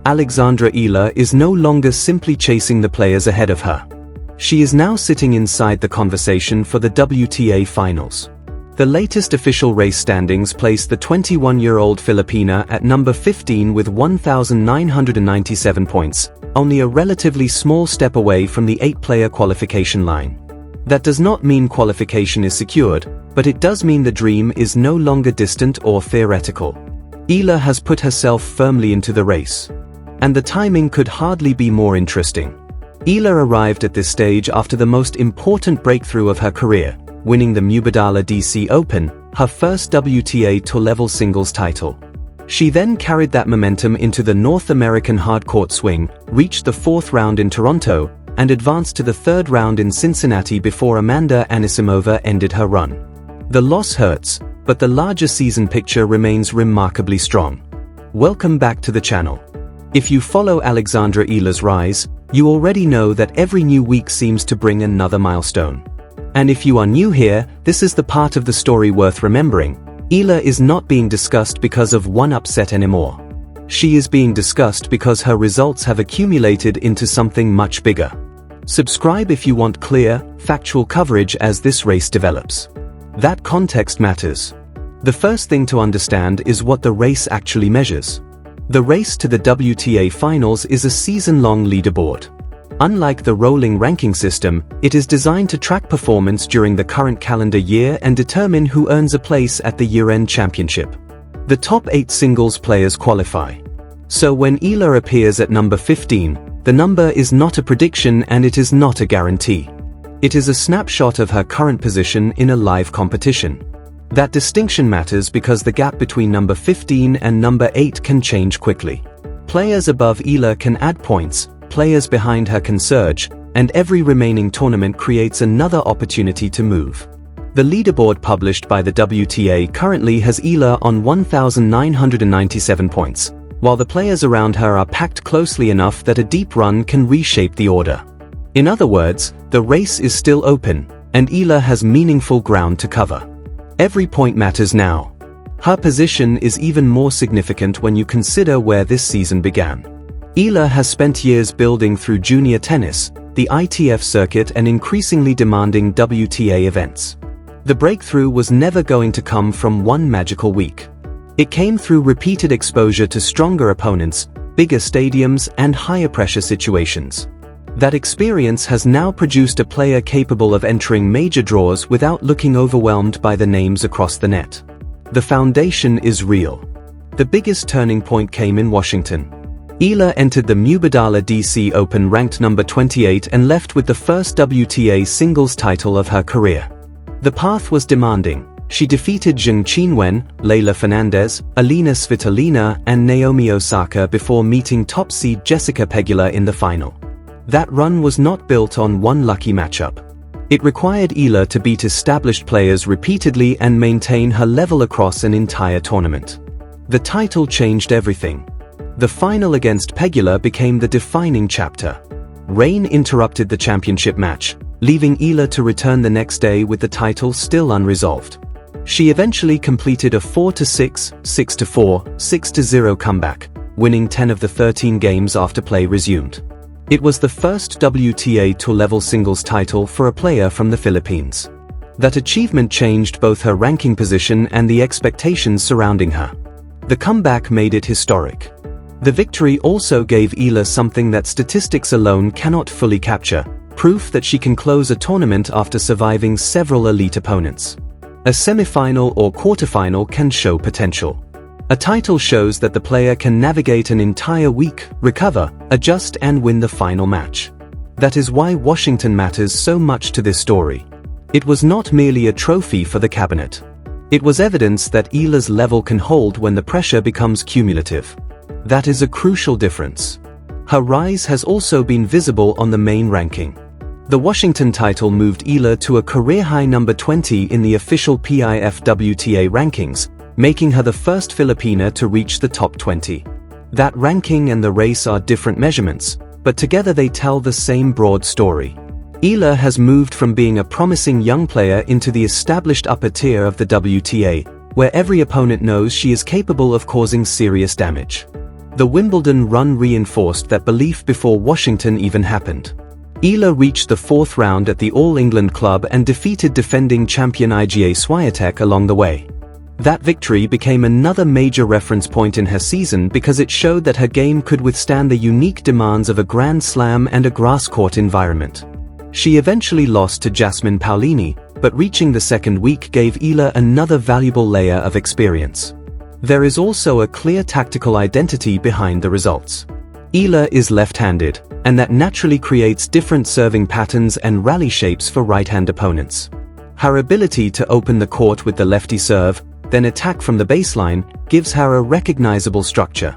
Alexandra Eala is no longer simply chasing the players ahead of her. She is now sitting inside the conversation for the WTA Finals. The latest official race standings place the 21-year-old Filipina at number 15 with 1,997 points, only a relatively small step away from the 8-player qualification line. That does not mean qualification is secured, but it does mean the dream is no longer distant or theoretical. Eala has put herself firmly into the race. And the timing could hardly be more interesting. Eala arrived at this stage after the most important breakthrough of her career, winning the Mubadala DC Open, her first WTA Tour-level singles title. She then carried that momentum into the North American hardcourt swing, reached the 4th round in Toronto, and advanced to the 3rd round in Cincinnati before Amanda Anisimova ended her run. The loss hurts, but the larger season picture remains remarkably strong. Welcome back to the channel. If you follow Alexandra Eala's rise, you already know that every new week seems to bring another milestone. And if you are new here, this is the part of the story worth remembering. Eala is not being discussed because of one upset anymore. She is being discussed because her results have accumulated into something much bigger. Subscribe if you want clear, factual coverage as this race develops. That context matters. The first thing to understand is what the race actually measures. The race to the WTA Finals is a season-long leaderboard. Unlike the rolling ranking system, it is designed to track performance during the current calendar year and determine who earns a place at the year-end championship. The top 8 singles players qualify. So when Eala appears at number 15, the number is not a prediction and it is not a guarantee. It is a snapshot of her current position in a live competition. That distinction matters because the gap between number 15 and number 8 can change quickly. Players above Eala can add points, players behind her can surge, and every remaining tournament creates another opportunity to move. The leaderboard published by the WTA currently has Eala on 1,997 points, while the players around her are packed closely enough that a deep run can reshape the order. In other words, the race is still open, and Eala has meaningful ground to cover. Every point matters now. Her position is even more significant when you consider where this season began. Eala has spent years building through junior tennis, the ITF circuit and increasingly demanding WTA events. The breakthrough was never going to come from one magical week. It came through repeated exposure to stronger opponents, bigger stadiums and higher pressure situations. That experience has now produced a player capable of entering major draws without looking overwhelmed by the names across the net. The foundation is real. The biggest turning point came in Washington. Eala entered the Mubadala DC Open ranked number 28 and left with the first WTA singles title of her career. The path was demanding. She defeated Zheng Qinwen, Leylah Fernandez, Alina Svitolina and Naomi Osaka before meeting top seed Jessica Pegula in the final. That run was not built on one lucky matchup. It required Eala to beat established players repeatedly and maintain her level across an entire tournament. The title changed everything. The final against Pegula became the defining chapter. Rain interrupted the championship match, leaving Eala to return the next day with the title still unresolved. She eventually completed a 4-6, 6-4, 6-0 comeback, winning 10 of the 13 games after play resumed. It was the first WTA Tour-level singles title for a player from the Philippines. That achievement changed both her ranking position and the expectations surrounding her. The comeback made it historic. The victory also gave Eala something that statistics alone cannot fully capture, proof that she can close a tournament after surviving several elite opponents. A semifinal or quarterfinal can show potential. A title shows that the player can navigate an entire week, recover, adjust and win the final match. That is why Washington matters so much to this story. It was not merely a trophy for the cabinet. It was evidence that Eala's level can hold when the pressure becomes cumulative. That is a crucial difference. Her rise has also been visible on the main ranking. The Washington title moved Eala to a career-high number 20 in the official PIF WTA rankings, making her the first Filipina to reach the top 20. That ranking and the race are different measurements, but together they tell the same broad story. Eala has moved from being a promising young player into the established upper tier of the WTA, where every opponent knows she is capable of causing serious damage. The Wimbledon run reinforced that belief before Washington even happened. Eala reached the fourth round at the All England Club and defeated defending champion Iga Swiatek along the way. That victory became another major reference point in her season because it showed that her game could withstand the unique demands of a Grand Slam and a grass court environment. She eventually lost to Jasmine Paolini, but reaching the second week gave Eala another valuable layer of experience. There is also a clear tactical identity behind the results. Eala is left-handed, and that naturally creates different serving patterns and rally shapes for right-hand opponents. Her ability to open the court with the lefty serve, then attack from the baseline, gives her a recognizable structure.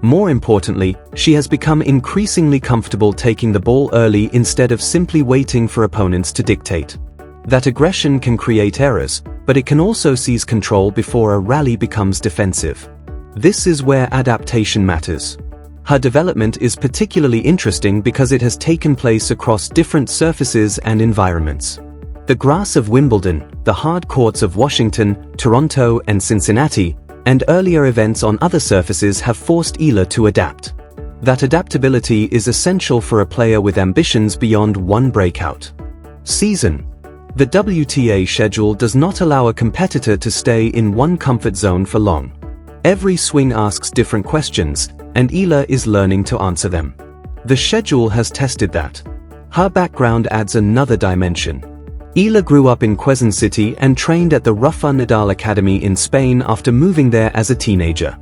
More importantly, she has become increasingly comfortable taking the ball early instead of simply waiting for opponents to dictate. That aggression can create errors, but it can also seize control before a rally becomes defensive. This is where adaptation matters. Her development is particularly interesting because it has taken place across different surfaces and environments. The grass of Wimbledon, the hard courts of Washington, Toronto, and Cincinnati, and earlier events on other surfaces have forced Eala to adapt. That adaptability is essential for a player with ambitions beyond one breakout season. The WTA schedule does not allow a competitor to stay in one comfort zone for long. Every swing asks different questions, and Eala is learning to answer them. The schedule has tested that. Her background adds another dimension. Eala grew up in Quezon City and trained at the Rafa Nadal Academy in Spain after moving there as a teenager.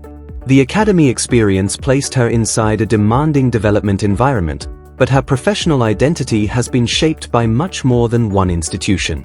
The academy experience placed her inside a demanding development environment, but her professional identity has been shaped by much more than one institution.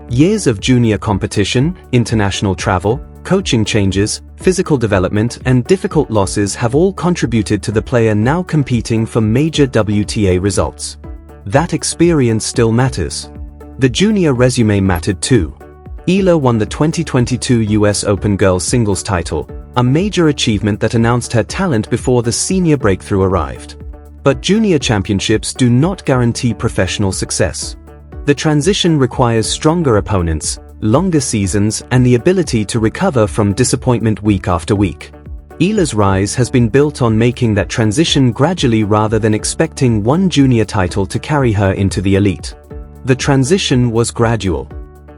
Years of junior competition, international travel, coaching changes, physical development, and difficult losses have all contributed to the player now competing for major WTA results. That experience still matters. The junior resume mattered too. Eala won the 2022 US Open Girls Singles title, a major achievement that announced her talent before the senior breakthrough arrived. But junior championships do not guarantee professional success. The transition requires stronger opponents, longer seasons, and the ability to recover from disappointment week after week. Eala's rise has been built on making that transition gradually rather than expecting one junior title to carry her into the elite. The transition was gradual.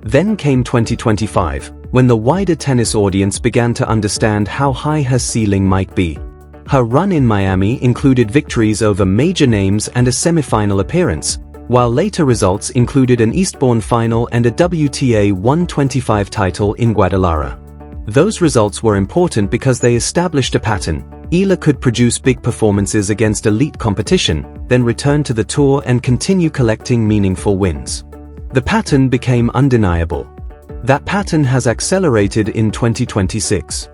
Then came 2025, when the wider tennis audience began to understand how high her ceiling might be. Her run in Miami included victories over major names and a semi-final appearance, while later results included an Eastbourne final and a WTA 125 title in Guadalajara. Those results were important because they established a pattern. Eala could produce big performances against elite competition, then return to the tour and continue collecting meaningful wins. The pattern became undeniable. That pattern has accelerated in 2026.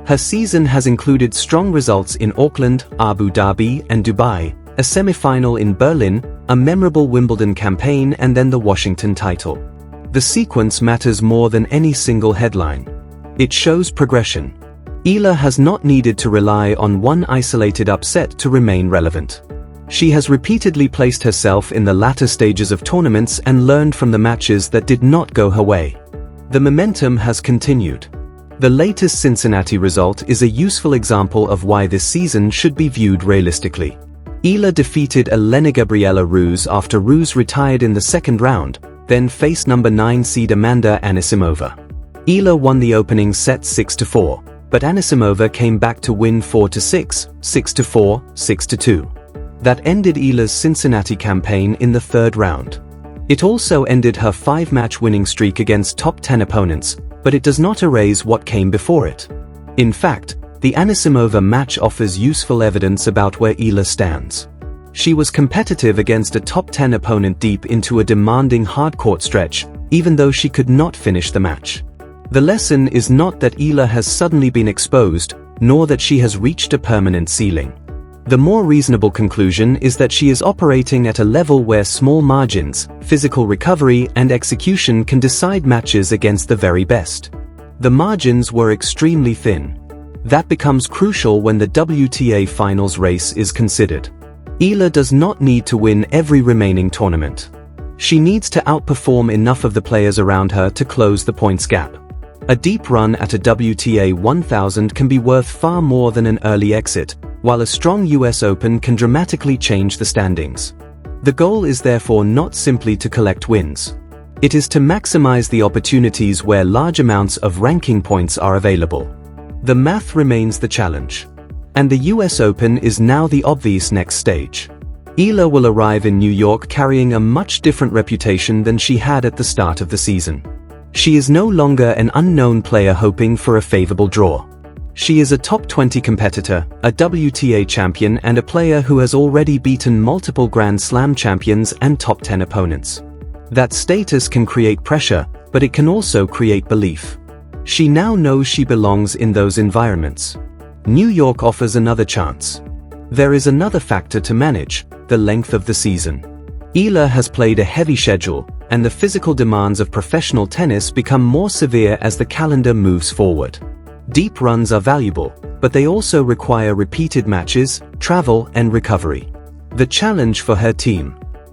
Her season has included strong results in Auckland, Abu Dhabi, and Dubai, a semi-final in Berlin, a memorable Wimbledon campaign, and then the Washington title. The sequence matters more than any single headline. It shows progression. Eala has not needed to rely on one isolated upset to remain relevant. She has repeatedly placed herself in the latter stages of tournaments and learned from the matches that did not go her way. The momentum has continued. The latest Cincinnati result is a useful example of why this season should be viewed realistically. Eala defeated Elena Gabriela Ruse after Ruse retired in the second round, then faced number 9 seed Amanda Anisimova. Eala won the opening set 6-4, but Anisimova came back to win 4-6, 6-4, 6-2. That ended Eala's Cincinnati campaign in the third round. It also ended her 5-match winning streak against top 10 opponents, but it does not erase what came before it. In fact, the Anisimova match offers useful evidence about where Eala stands. She was competitive against a top 10 opponent deep into a demanding hard-court stretch, even though she could not finish the match. The lesson is not that Eala has suddenly been exposed, nor that she has reached a permanent ceiling. The more reasonable conclusion is that she is operating at a level where small margins, physical recovery, and execution can decide matches against the very best. The margins were extremely thin. That becomes crucial when the WTA Finals race is considered. Eala does not need to win every remaining tournament. She needs to outperform enough of the players around her to close the points gap. A deep run at a WTA 1000 can be worth far more than an early exit, while a strong US Open can dramatically change the standings. The goal is therefore not simply to collect wins. It is to maximize the opportunities where large amounts of ranking points are available. The math remains the challenge. And the US Open is now the obvious next stage. Eala will arrive in New York carrying a much different reputation than she had at the start of the season. She is no longer an unknown player hoping for a favorable draw. She is a top 20 competitor, a WTA champion and a player who has already beaten multiple Grand Slam champions and top 10 opponents. That status can create pressure, but it can also create belief. She now knows she belongs in those environments. New York offers another chance. There is another factor to manage, the length of the season. Eala has played a heavy schedule, and the physical demands of professional tennis become more severe as the calendar moves forward. Deep runs are valuable, but they also require repeated matches, travel and recovery. The challenge for her team,